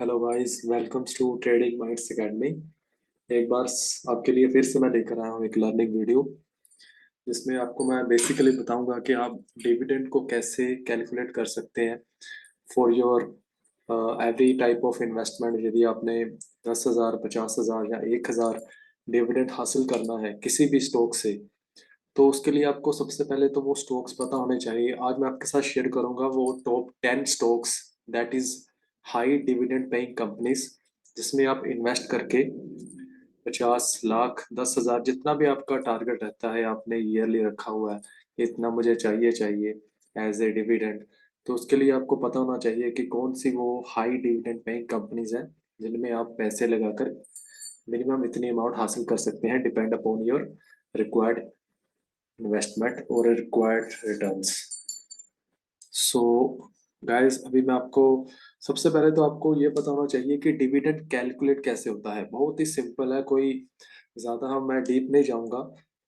Hello guys, welcomes to trading minds academy. एक बार आपके लिए फिर से मैं लेकर आया हूँ एक लर्निंग वीडियो, जिसमें आपको मैं बेसिकली बताऊंगा कि आप डिविडेंड को कैसे कैलकुलेट कर सकते हैं for your every type of investment. यदि आपने 10,000, 50,000 या 1,000 डिविडेंड हासिल करना है किसी भी स्टॉक से, तो उसके लिए आपको सबसे पहले तो वो स्टॉक्स पता होने चाहिए। आज मैं आपके साथ शेयर करूंगा वो top 10 stocks, that is high dividend paying companies, जिसमें आप इन्वेस्ट करके 50 लाख, 10,000, जितना भी आपका टारगेट रहता है, आपने ईयरली रखा हुआ है इतना मुझे चाहिए चाहिए एज ए डिविडेंड। तो उसके लिए आपको पता होना चाहिए कि कौन सी वो हाई डिविडेंड पेइंग कंपनीज हैं जिनमें आप पैसे लगाकर मिनिमम इतनी अमाउंट हासिल कर सकते हैं, depend upon your required investment और रिक्वायर्ड रिटर्न्स। सो गाइस, अभी मैं आपको सबसे पहले तो आपको ये पता होना चाहिए कि डिविडेंड कैलकुलेट कैसे होता है। बहुत ही सिंपल है, कोई ज़्यादा हम मैं डीप नहीं जाऊंगा।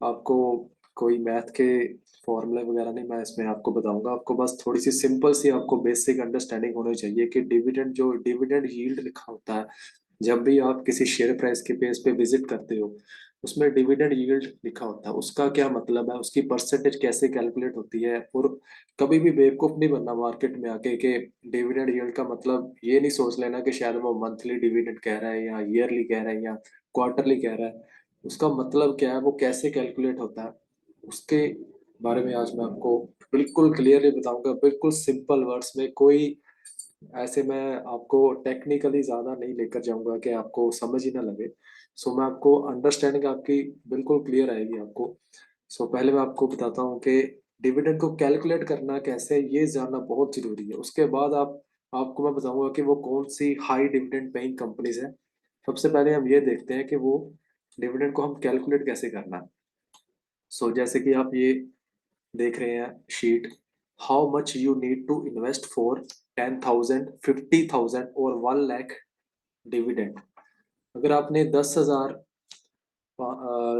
आपको कोई मैथ के फॉर्मूले वगैरह नहीं मैं इसमें आपको बताऊंगा। आपको बस थोड़ी सी सिंपल सी आपको बेसिक अंडरस्टैंडिंग होनी चाहिए कि डिविडेंड, जो डिविडेंड यील्ड लिखा होता है, जब भी आप किसी शेयर प्राइस के पेज पे विजिट करते हो, उसमें डिविडेंड यील्ड लिखा होता है, उसका क्या मतलब है, उसकी परसेंटेज कैसे कैलकुलेट होती है। और कभी भी बेवकूफ नहीं बनना मार्केट में आके कि डिविडेंड यील्ड का मतलब ये नहीं सोच लेना कि शायद वो मंथली डिविडेंड कह रहा है या ईयरली कह रहा है या क्वार्टरली कह रहा है। उसका मतलब क्या है, वो कैसे कैलकुलेट होता है, उसके बारे में आज मैं आपको बिल्कुल क्लियरली बताऊंगा, बिल्कुल सिंपल वर्ड्स में। कोई ऐसे मैं आपको टेक्निकली ज्यादा नहीं लेकर जाऊंगा कि आपको समझ ही ना लगे। सो मैं आपको अंडरस्टैंडिंग आपकी बिल्कुल क्लियर आएगी आपको। सो पहले मैं आपको बताता हूँ कि डिविडेंड को कैलकुलेट करना कैसे है, ये जानना बहुत जरूरी है। उसके बाद आपको मैं बताऊंगा कि वो कौन सी हाई डिविडेंड पेइंग कंपनीज है। सबसे पहले हम ये देखते हैं कि वो डिविडेंड को हम कैलकुलेट कैसे करना है। सो जैसे कि आप ये देख रहे हैं sheet, how much you need to invest for 10,000, 50,000 और 1 लाख डिविडेंड। अगर आपने 10,000,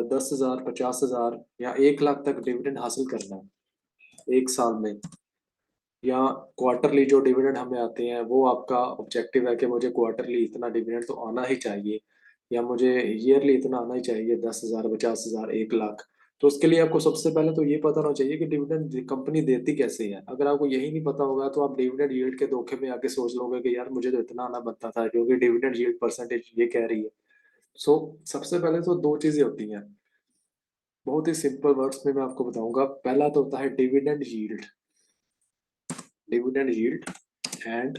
10,000, 50,000 या 1 लाख तक डिविडेंड हासिल करना है एक साल में, या क्वार्टरली जो डिविडेंड हमें आते हैं, वो आपका ऑब्जेक्टिव है कि मुझे क्वार्टरली इतना डिविडेंड तो आना ही चाहिए, या मुझे ईयरली इतना आना ही चाहिए, 10,000, 50,000, 1 लाख। तो उसके लिए आपको सबसे पहले तो ये पता होना चाहिए कि डिविडेंड कंपनी देती कैसे है। अगर आपको यही नहीं पता होगा तो आप डिविडेंड यील्ड के धोखे में आके सोच लोगे कि यार मुझे तो इतना आना बनता था, क्योंकि डिविडेंड यील्ड परसेंटेज ये कह रही है। सो सबसे पहले तो दो चीजें होती हैं, बहुत ही सिंपल वर्ड्स में मैं आपको बताऊंगा। पहला तो होता है dividend yield, dividend yield and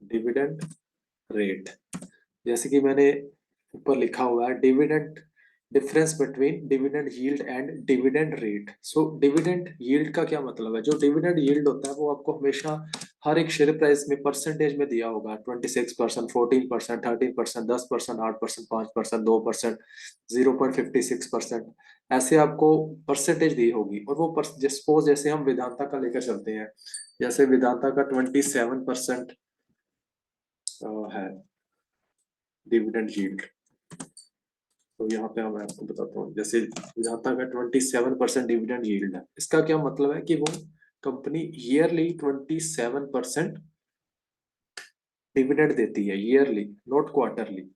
dividend rate. जैसे कि मैंने ऊपर लिखा हुआ है, dividend difference between dividend yield and dividend rate. So dividend yield का क्या मतलब है, जो डिविडेंड यील्ड होता है वो आपको हमेशा हर एक शेयर प्राइस में परसेंटेज में दिया होगा। 26%, 14%, 13%, 10%, 8%, 5%, 2%, 0.56%, ऐसे आपको परसेंटेज दी होगी। और वो सपोज जैसे हम वेदांता का लेकर चलते हैं, जैसे वेदांता का 27% है डिविडेंड यील्ड। तो यहाँ पे मैं आपको बताता हूँ, जैसे वेदांता का 27% डिविडेंड यील्ड है, इसका क्या मतलब है कि वो कंपनी ईयरली 27% डिविडेंड देती है, ईयरली, नॉट क्वार्टरली।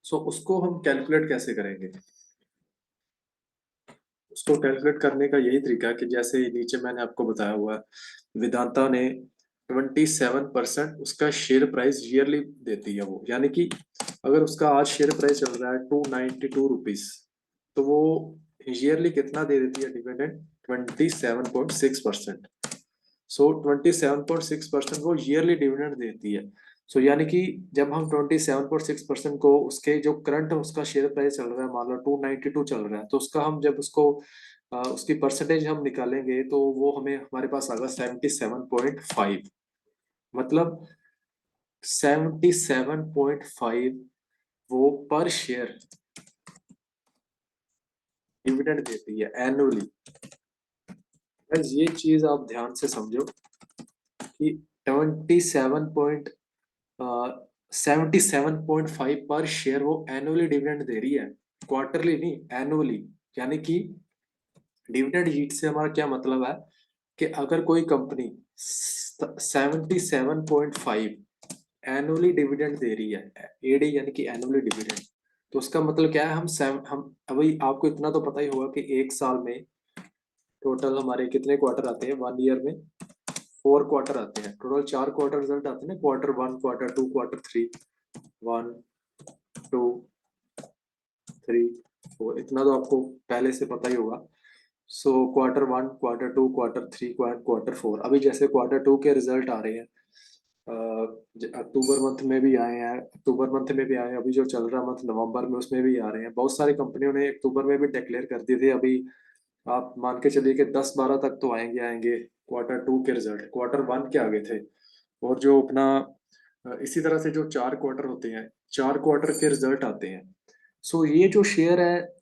सो उसको हम कैलकुलेट कैसे करेंगे? उसको कैलकुलेट करने का यही तरीका है कि जैसे नीचे मैंने आपको बताया हुआ है, वेदांता ने 27% उसका शेयर प्राइस ईयरली देती है वो, यानी कि अगर उसका आज शेयर प्राइस चल रहा है 292 रुपीज, तो वो ईयरली कितना दे देती है डिविडेंड? 27.6%। सो 27.6% वो ईयरली डिविडेंड देती है। सो यानी कि जब हम 27.6% को उसके जो करंट उसका शेयर प्राइस चल रहा है, मान लो 292 चल रहा है, तो उसका हम जब उसको उसकी परसेंटेज हम निकालेंगे तो वो हमें हमारे पास आएगा 77.5। मतलब 77.5 वो पर शेयर डिविडेंड देती है एनुअली। ये चीज आप ध्यान से समझो कि 77.5 पर शेयर वो एनुअली डिविडेंड दे रही है, क्वार्टरली नहीं, एनुअली। यानी कि डिविडेंड यील्ड से हमारा क्या मतलब है कि अगर कोई कंपनी 77.5 एनुअली डिविडेंड दे रही है, एडी यानी कि एनुअली डिविडेंड। तो उसका मतलब क्या है, हम अभी आपको इतना तो पता ही होगा कि एक साल में टोटल हमारे कितने क्वार्टर आते हैं, 1 ईयर में 4 क्वार्टर आते हैं, टोटल 4 क्वार्टर रिजल्ट आते हैं ना, Q1, Q2, Q3, 1, 2, 3, 4, इतना तो आपको पहले से पता ही होगा। सो Q1, Q2, Q3, Q4, अभी जैसे Q2 के रिजल्ट आ रहे हैं, अक्टूबर मंथ में भी आए हैं, अक्टूबर मंथ में भी आए हैं, अभी जो चल रहा मंथ नवंबर में उसमें भी आ रहे हैं। बहुत सारी कंपनियों ने अक्टूबर में भी डिक्लेयर कर दिए थे, अभी आप मान के चलिए कि 10-12 तक तो आएंगे Q2 के रिजल्ट, Q1 के आगे थे। और जो अपना इसी तरह से जो 4 क्वार्टर होते हैं, 4 क्वार्टर के रिजल्ट आते हैं। सो ये जो शेयर है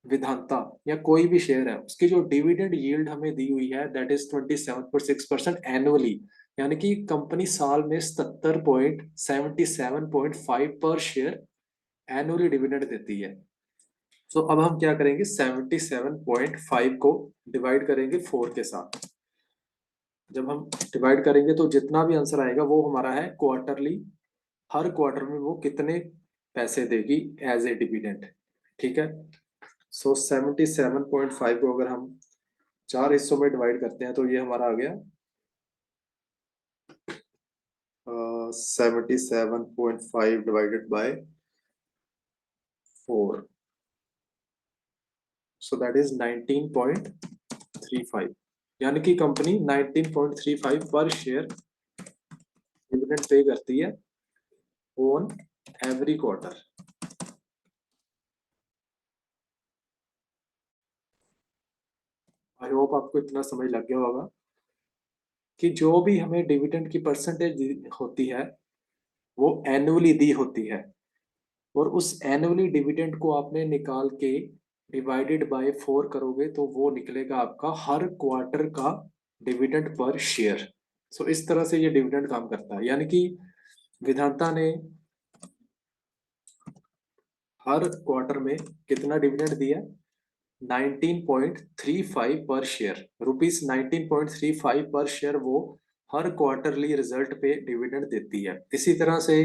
विधानता या कोई भी शेयर है, उसकी जो डिविडेंड यील्ड हमें दी हुई है दैट इज 27.6% एनुअली, यानी कि कंपनी साल में 77.5 पर शेयर एनुअली डिविडेंड देती है। सो अब हम क्या करेंगे, 77.5 को डिवाइड करेंगे 4 के साथ। जब हम डिवाइड करेंगे तो जितना भी आंसर आएगा वो हमारा है क्वार्टरली, हर क्वार्टर में वो कितने पैसे देगी एज ए डिविडेंड। ठीक है। सो 77.5 को अगर हम 4 हिस्सों में डिवाइड करते हैं तो ये हमारा आ गया 77.5 divided by 4, so that is 19.35, यानी कि कंपनी 19.35 पर शेयर डिविडेंड पे करती है on every quarter. I hope आपको इतना समझ लग गया होगा कि जो भी हमें डिविडेंड की परसेंटेज होती है वो एनुअली दी होती है, और उस एनुअली डिविडेंड को आपने निकाल के डिवाइडेड बाय 4 करोगे तो वो निकलेगा आपका हर क्वार्टर का डिविडेंड पर शेयर। सो इस तरह से ये डिविडेंड काम करता है, यानी कि विधाता ने हर क्वार्टर में कितना डिविडेंड दिया, 19.35 पर शेयर, रुपीज 19.35 पर शेयर वो हर क्वार्टरली रिजल्ट पे डिविडेंड देती है। इसी तरह से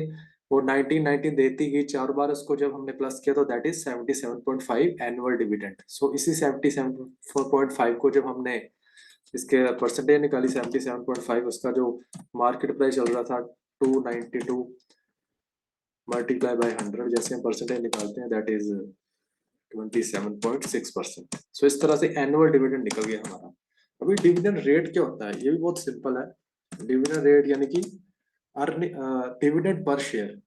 वो 1919 देती गई 4 बार, उसको जब हमने प्लस किया तो दैट इज 77.5 एनुअल डिविडेंड। सो इसी 77.5 को जब हमने इसके परसेंटेज निकाली 77.5, उसका जो मार्केट प्राइस चल रहा था 292 मल्टीप्लाई बाय 100, जैसे हम परसेंटेज निकालते हैं दैट इज 27.6%। सो इस तरह से एनुअल डिविडेंड निकल गया हमारा। अभी डिविडेंड रेट क्या होता है, ये भी बहुत सिंपल है। डिविडेंड रेट यानी कि डिविडेंड पर शेयर।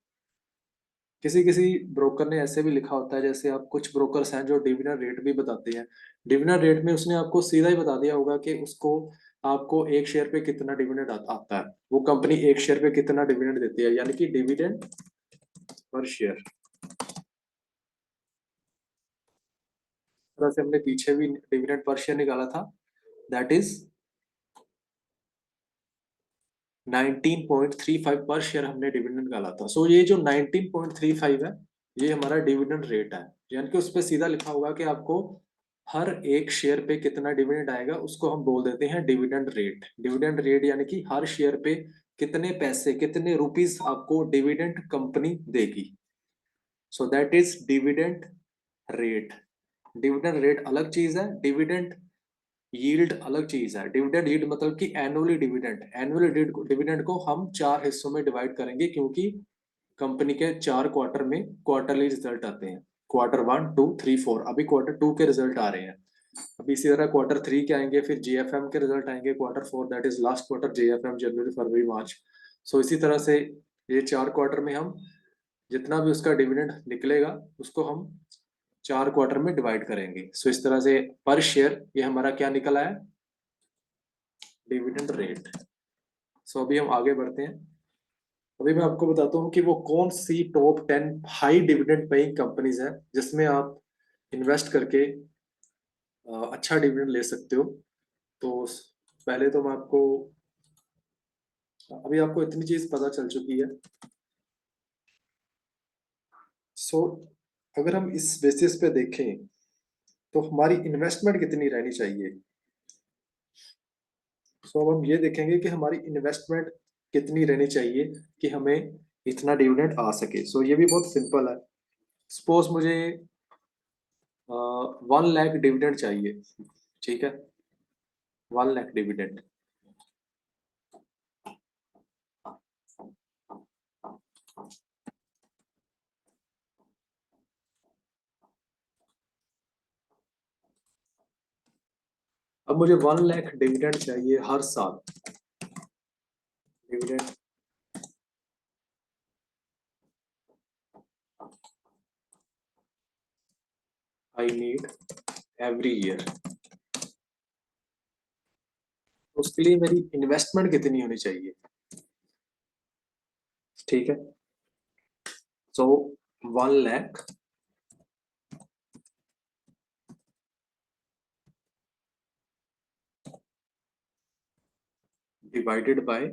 किसी किसी ब्रोकर ने ऐसे भी लिखा होता है, जैसे आप कुछ ब्रोकर्स हैं जो डिविडेंड रेट भी बताते हैं, डिविडेंड रेट में उसने आपको सीधा ही बता दिया होगा कि उसको आपको एक शेयर पे कितना डिविडेंड आता है, वो कंपनी एक शेयर पे कितना डिविडेंड देती है, यानी कि डिविडेंड पर शेयर। तरह से हमने पीछे भी डिविडेंड पर शेयर निकाला था, दैट इज 19.35 पर शेयर हमने डिविडेंड निकाला था। सो ये जो 19.35 है ये हमारा डिविडेंड रेट है, यानी कि उस पर सीधा लिखा होगा कि आपको हर एक शेयर पे कितना डिविडेंड आएगा, उसको हम बोल देते हैं डिविडेंड रेट। डिविडेंड रेट यानी कि हर शेयर पे कितने पैसे, कितने रुपीस आपको डिविडेंड कंपनी देगी। So that is dividend rate. Dividend rate अलग चीज है, डिविडेंड यील्ड अलग चीज है। डिविडेंड यील्ड मतलब कि एनुअली डिविडेंड, एनुअली डिविडेंड को हम 4 हिस्सों में डिवाइड करेंगे, क्योंकि कंपनी के 4 क्वार्टर में क्वार्टरली रिजल्ट आते हैं, Q1, 2, 3, 4। अभी Q2 के रिजल्ट आ रहे हैं, अभी इसी तरह Q3 के आएंगे, फिर JFM के रिजल्ट आएंगे, Q4 that is last quarter, JFM जनवरी फरवरी मार्च। सो इसी तरह से ये 4 क्वार्टर में हम जितना भी उसका डिविडेंड निकलेगा उसको हम 4 क्वार्टर में डिवाइड करेंगे। सो इस तरह से पर शेयर ये हमारा क्या निकला है, डिविडेंड रेट। सो अभी हम आगे बढ़ते हैं। अभी मैं आपको बताता हूँ कि वो कौन सी top 10 high dividend paying companies है जिसमें आप इन्वेस्ट करके अच्छा डिविडेंड ले सकते हो। तो पहले तो मैं आपको, अभी आपको इतनी चीज पता चल चुकी है। सो अगर हम इस बेसिस पे देखें तो हमारी इन्वेस्टमेंट कितनी रहनी चाहिए। सो अब हम ये देखेंगे कि हमारी इन्वेस्टमेंट कितनी रहनी चाहिए कि हमें इतना डिविडेंड आ सके। सो ये भी बहुत सिंपल है। सपोज मुझे 1 लाख डिविडेंड चाहिए, ठीक है, 1 लाख डिविडेंड। अब मुझे 1 लाख डिविडेंड चाहिए हर साल। Dividend I need every year. उसके लिए मेरी इन्वेस्टमेंट कितनी होनी चाहिए, ठीक है। सो 1 lakh divided by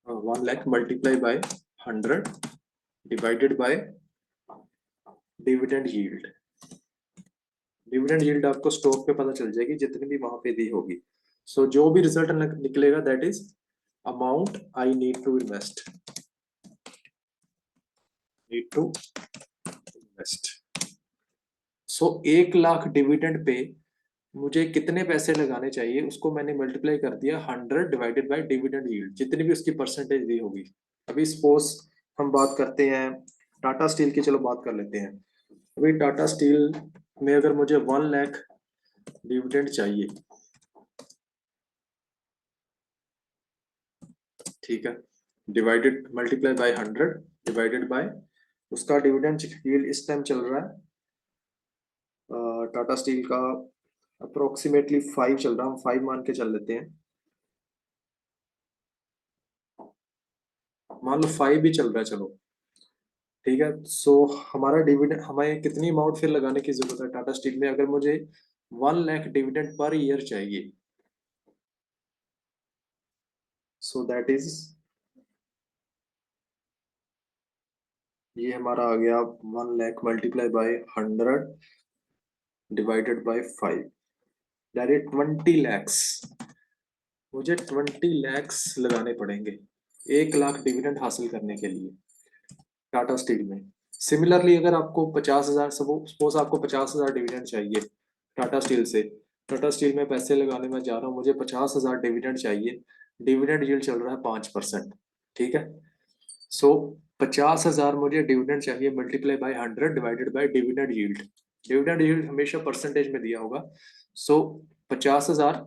1 lakh multiply by 100 divided by dividend yield. Dividend yield आपको स्टॉक पे पता चल जाएगी जितनी भी वहां पे दी होगी। सो जो भी रिजल्ट निकलेगा that is amount I need to invest. So 1 lakh dividend पे मुझे कितने पैसे लगाने चाहिए उसको मैंने मल्टीप्लाई कर दिया 100 डिवाइडेड बाय डिविडेंड यील्ड, जितनी भी उसकी परसेंटेज दी होगी। अभी सपोज हम बात करते हैं टाटा स्टील की, चलो बात कर लेते हैं। अभी टाटा स्टील में अगर मुझे 1 लाख डिविडेंड चाहिए, ठीक है, divided multiply by 100 divided by उसका डिविडेंड यील्ड इस टाइम चल रहा है टाटा स्टील का अप्रोक्सीमेटली 5 चल रहा है, हम 5 मान के चल लेते हैं। मान लो 5 भी चल रहा है, चलो ठीक है। सो हमारा डिविडेंड, हमें कितनी अमाउंट फिर लगाने की जरूरत है टाटा स्टील में, अगर मुझे 1 लाख डिविडेंड पर ईयर चाहिए। सो दैट इज, ये हमारा आ गया 1 lakh multiply by 100 divided by 5, that is 20 lakhs. मुझे 20 लैक्स लगाने पड़ेंगे 1 लाख डिविडेंड हासिल करने के लिए टाटा स्टील में। सिमिलरली अगर आपको 50,000, सपोज आपको 50,000 डिविडेंड चाहिए टाटा स्टील से, टाटा स्टील में पैसे लगाने में जा रहा हूँ, मुझे 50,000 डिविडेंड चाहिए। डिविडेंड यील्ड चल रहा है 5%, ठीक है। सो 50,000 मुझे डिविडेंड चाहिए multiply by 100 divided by dividend yield. Dividend yield हमेशा परसेंटेज में दिया होगा। सो 50,000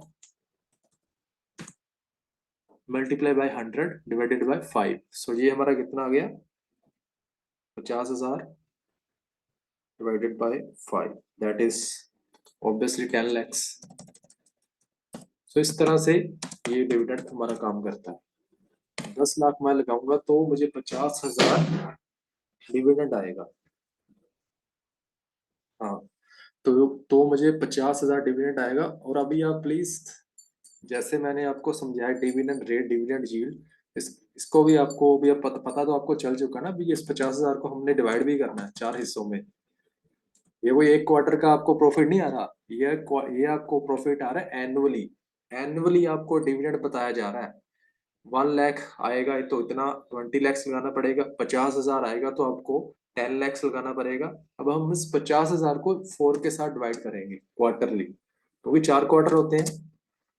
मल्टीप्लाई बाय 100 डिवाइडेड बाय 5, सो ये हमारा कितना आ गया, 50,000 divided by 5, that is obviously 10 lakhs। सो इस तरह से ये डिविडेंड हमारा काम करता है। 10 लाख मैं लगाऊंगा तो मुझे 50,000 डिविडेंड आएगा। हाँ, तो मुझे 50,000 डिविडेंड आएगा। और अभी आप प्लीज, जैसे मैंने आपको समझाया डिविडेंड रेट, डिविडेंड यील्ड, इसको भी आपको भी अब पता तो आपको चल चुका ना भी, इस 50,000 को हमने डिवाइड भी करना है 4 हिस्सों में। ये कोई एक क्वार्टर का आपको प्रॉफिट नहीं आ रहा, ये आपको प्रॉफिट आ रहा है एनुअली। एनुअली आपको डिविडेंड बताया जा रहा है। 1 लाख आएगा तो इतना 20 लैक्स लगाना पड़ेगा, 50,000 आएगा तो आपको 10 लैक्स लगाना पड़ेगा। अब हम इस 50,000 को 4 के साथ डिवाइड करेंगे क्वार्टरली, तो भी 4 क्वार्टर होते हैं।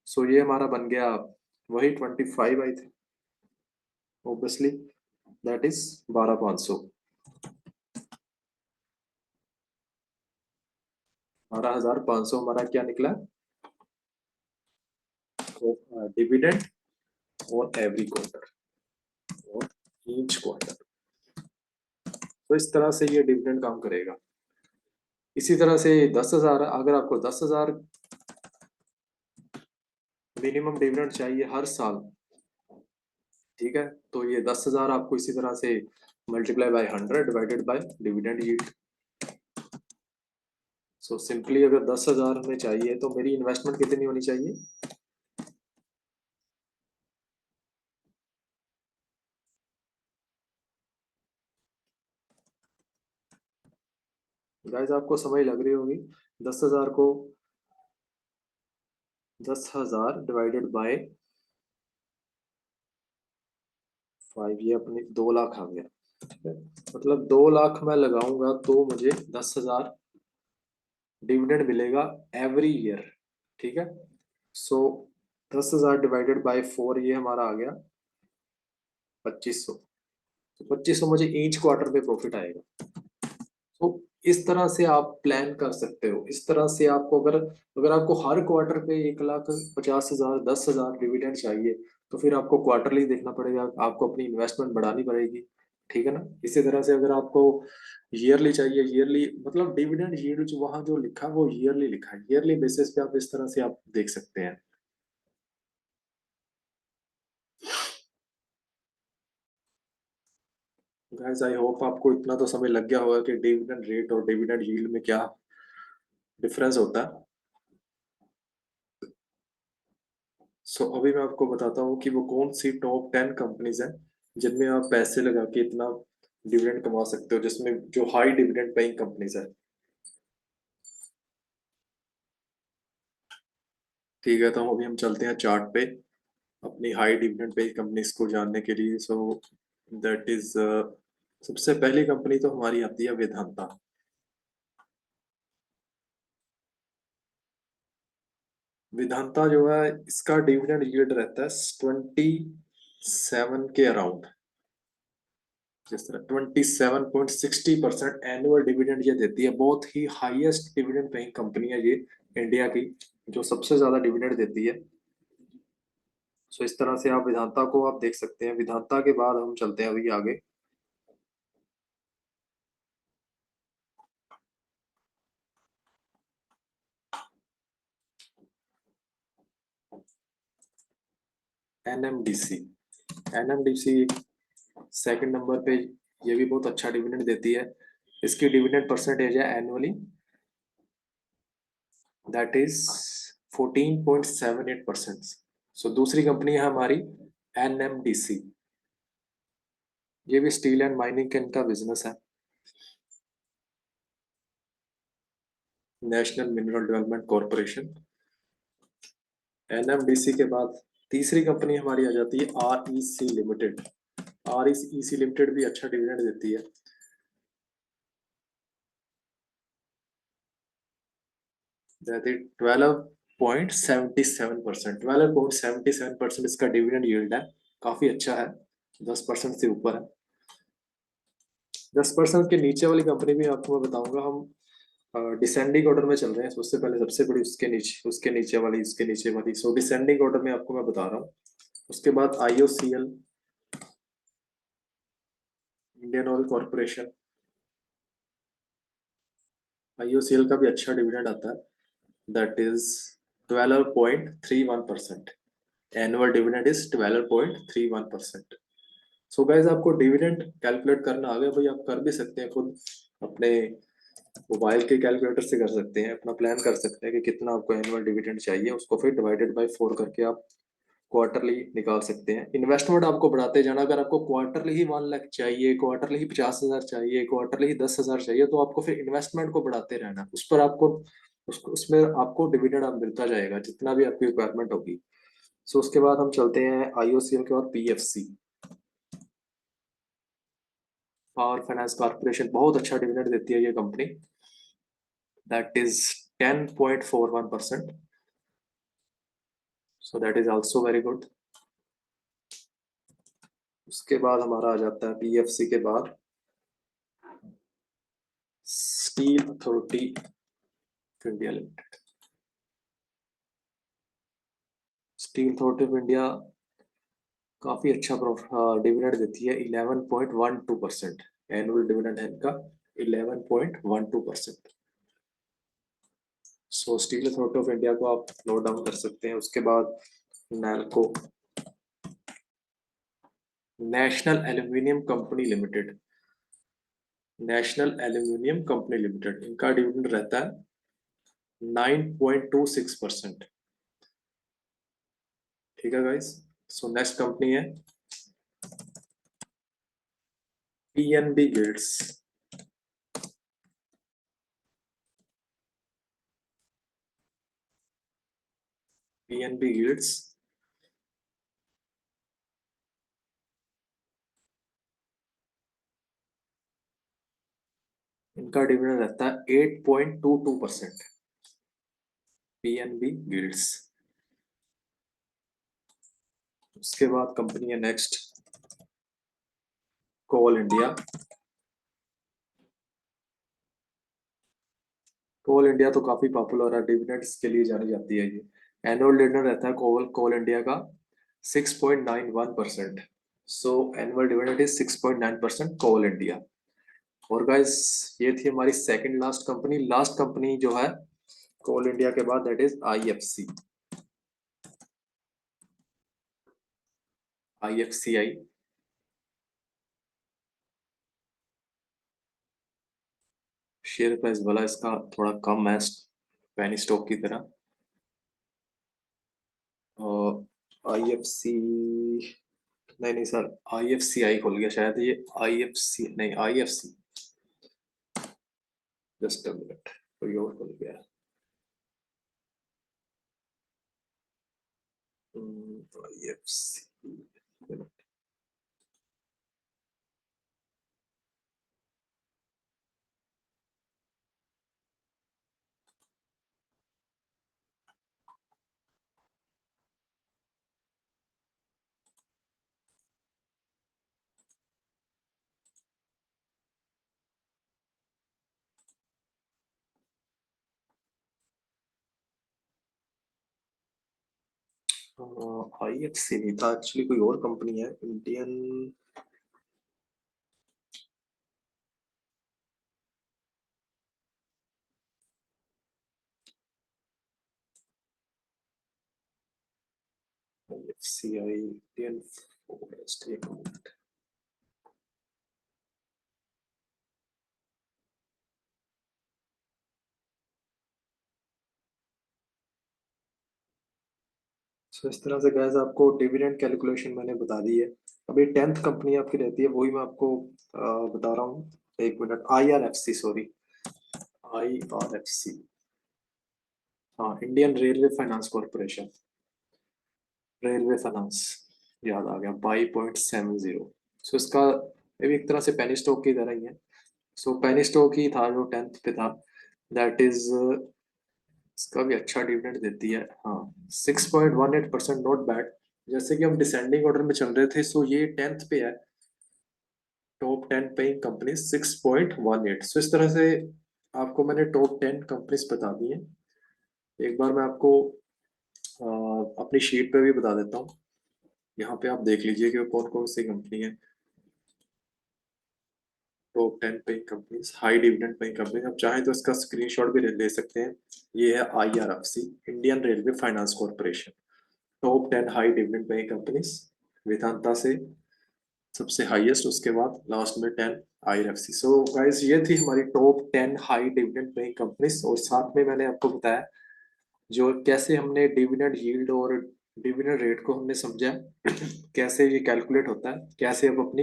सो ये हमारा बन गया वही 25 आई थी, ऑब्वियसली दैट इज 12,500। 12,500 हमारा क्या निकला, डिविडेंड और एवरी क्वार्टर और ईच क्वार्टर। तो इस तरह से ये डिविडेंड काम करेगा। इसी तरह से 10,000, अगर आपको 10,000 मिनिमम डिविडेंड चाहिए हर साल, ठीक है, तो ये 10,000 आपको इसी तरह से multiply by 100 divided by dividend yield. So simply अगर 10,000 हमें चाहिए तो मेरी इन्वेस्टमेंट कितनी होनी चाहिए, गाइस आपको समझ लग रही होगी। 10,000 को 10,000 डिवाइडेड बाय 5, ये अपनी 2 लाख आ गया। ठीक है, मतलब 2 लाख मैं लगाऊंगा तो मुझे 10,000 डिविडेंड मिलेगा एवरी ईयर। ठीक है, सो 10,000 डिवाइडेड बाय 4, ये हमारा आ गया 2500। तो 2500 मुझे ईच क्वार्टर में प्रॉफिट आएगा। तो इस तरह से आप प्लान कर सकते हो। इस तरह से आपको अगर अगर आपको हर क्वार्टर पे 1,50,000 10,000 डिविडेंड चाहिए, तो फिर आपको क्वार्टरली देखना पड़ेगा, आपको अपनी इन्वेस्टमेंट बढ़ानी पड़ेगी। ठीक है ना। इसी तरह से अगर आपको ईयरली चाहिए, ईयरली मतलब डिविडेंड यील्ड जो वहां जो लिखा है वो ईयरली लिखा है, ईयरली बेसिस पे आप इस तरह से आप देख सकते हैं। गाइस आई होप आपको इतना तो समझ लग गया होगा कि डिविडेंड रेट और डिविडेंड यील्ड में क्या डिफरेंस होता है। सो अभी मैं आपको बताता हूँ कि वो कौन सी टॉप 10 कंपनीज हैं जिनमें आप पैसे लगा के इतना डिविडेंड कमा सकते हो, जिसमें जो हाई डिविडेंड पेइंग कंपनीज है। ठीक है, तो अभी हम चलते हैं चार्ट पे अपनी हाई डिविडेंड पेइंग कंपनीज को जानने के लिए। सो दैट इज सबसे पहली कंपनी तो हमारी आती है वेदांता। वेदांता जो है इसका डिविडेंड यील्ड रहता है 27 के अराउंड। जिस तरह 27.60% एनुअल डिविडेंड ये देती है, बहुत ही हाईएस्ट डिविडेंड पेइंग कंपनी है ये इंडिया की, जो सबसे ज्यादा डिविडेंड देती है। सो इस तरह से आप वेदांता को आप देख सकते हैं। वेदांता के बाद हम चलते हैं अभी आगे। एनएमडीसी। एनएमडीसी सेकंड नंबर पे, ये भी बहुत अच्छा डिविडेंड देती है। इसकी डिविडेंड परसेंटेज है एनुअली, दैट इज 14.78%। सो दूसरी कंपनी है हमारी एनएमडीसी। ये भी स्टील एंड माइनिंग का इनका बिजनेस है। National mineral development corporation. NMDC के बाद तीसरी कंपनी हमारी आ जाती है आरईसी लिमिटेड। आरईसी लिमिटेड भी अच्छा डिविडेंड देती है। That is 12.77%। 12.77% इसका डिविडेंड यील्ड है, काफी अच्छा है, 10% से ऊपर है। 10% के नीचे वाली कंपनी भी आपको मैं बताऊंगा। हम डिसेंडिंग ऑर्डर में चल रहे हैं, उससे पहले सबसे बड़ी, उसके नीचे वाली, उसके नीचे वाली। सो डिसेंडिंग ऑर्डर में आपको मैं बता रहा हूँ। उसके बाद IOCL, Indian oil corporation. IOCL का भी अच्छा डिविडेंड आता है, that is 12.31%। Annual dividend is 12.31%। So guys आपको डिविडेंड कैलकुलेट करना आ गया भाई, आप कर भी सकते हैं खुद अपने मोबाइल के कैलकुलेटर से कर सकते हैं, अपना प्लान कर सकते हैं कि कितना आपको एनुअल डिविडेंड चाहिए, उसको फिर डिवाइडेड बाय 4 करके आप क्वार्टरली निकाल सकते हैं। इन्वेस्टमेंट आपको बढ़ाते जाना। अगर आपको क्वार्टरली ही 1 लाख चाहिए, क्वार्टरली ही 50,000 चाहिए, क्वार्टरली ही 10,000 चाहिए, तो आपको फिर इन्वेस्टमेंट को बढ़ाते रहना, उस पर आपको उसमें आपको डिविडेंड आप मिलता जाएगा जितना भी आपकी रिक्वायरमेंट होगी। सो उसके बाद हम चलते हैं आईओसीएल के और पीएफसी, पावर फाइनेंस कॉर्पोरेशन। बहुत अच्छा डिविडेंड देती है ये company, that is 10.41%। So that is also very good. उसके बाद हमारा आ जाता है पीएफसी के बाद steel authority of India limited. Steel authority of India काफी अच्छा डिविडेंड देती है, 11.12%। एनुअल डिविडेंड है इनका 11.12%। सो स्टील अथॉरिटी ऑफ इंडिया को आप नोट डाउन कर सकते हैं। उसके बाद NALCO, national aluminium company limited. National aluminium company limited, इनका डिविडेंड रहता है 9.26%। ठीक है गाइस। सो नेक्स्ट कंपनी है पीएनबी गिल्ड्स। पीएनबी यील्ड्स, इनका डिविडेंड रहता है 8.22%। PNB yields. उसके बाद कंपनी है नेक्स्ट कोल इंडिया। कोल इंडिया तो काफी पॉपुलर है, डिविडेंड्स के लिए जानी जाती है ये। एनुअल डिविडेंड रहता है कोल कोल इंडिया का 6.91%। So annual dividend is 6.9% Coal India. और गाइस, ये थी हमारी second last company. Last company जो है कोल इंडिया के बाद, that is IFC. IFCI. Share price वाला इसका थोड़ा कम है पेनी स्टॉक की तरह। और आईएफसी, नहीं नहीं सर, आईएफसीआई खुल गया शायद, ये आईएफसी नहीं, आईएफसी। जस्ट अ मिनट, कोई और खुल गया। आईएफसी। आईएफसी नहीं था एक्चुअली, कोई और कंपनी है इंडियन। आईएफसीआई इंडियन फॉरेस्ट, एक मिनट। सो इस तरह से गैस आपको डिविडेंड कैलकुलेशन मैंने बता दी है। अभी 10th कंपनी आपकी रहती है, वही मैं आपको बता रहा हूँ। एक मिनट, आईआरएफसी, सॉरी, आईआरएफसी। हाँ, Indian railway finance corporation. Railway finance, याद आ गया, 5.70। सो इसका ये भी एक तरह से पेनी स्टॉक की तरह ही है। सो पेनी स्टॉक ही था जो 10th पे था, दैट इज, इसका भी अच्छा डिविडेंड देती है। हाँ, 6.18%, नॉट बैड। जैसे कि हम डिसेंडिंग ऑर्डर में चल रहे थे, सो ये 10th पे है। Top 10 paying company 6.18। सो इस तरह से आपको मैंने टॉप 10 कंपनीज बता दी हैं। एक बार मैं आपको अपनी शीट पे भी बता देता हूँ। यहाँ पे आप देख लीजिए कि कौन कौन सी कंपनी है top 10 paying companies, high dividend paying companies. आप चाहें तो इसका स्क्रीनशॉट भी ले सकते हैं। ये है IRFC, Indian railway finance corporation. Top 10 high dividend paying companies, Vedanta से सबसे हाईएस्ट, उसके बाद लास्ट में 10 आईआरएफसी। सो गाइस, ये थी हमारी top 10 high dividend paying companies. और साथ में मैंने आपको बताया जो कैसे हमने डिविडेंड यील्ड और डिविडेंड रेट को हमने समझा, कैसे ये कैलकुलेट होता है, कैसे आप अपनी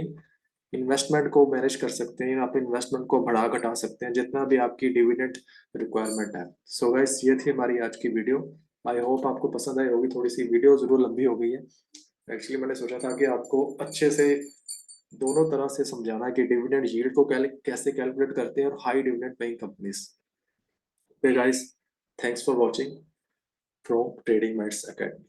इन्वेस्टमेंट को मैनेज कर सकते हैं, आप इन्वेस्टमेंट को बढ़ा घटा सकते हैं जितना भी आपकी डिविडेंड रिक्वायरमेंट है। सो गाइस, ये थी हमारी आज की वीडियो। आई होप आपको पसंद आई होगी। थोड़ी सी वीडियो जरूर लंबी हो गई है। एक्चुअली मैंने सोचा था कि आपको अच्छे से दोनों तरह से समझाना है कि डिविडेंड यील्ड को कैसे कैलकुलेट करते हैं और high dividend paying companies. Okay guys, thanks for watching from trading minds academy.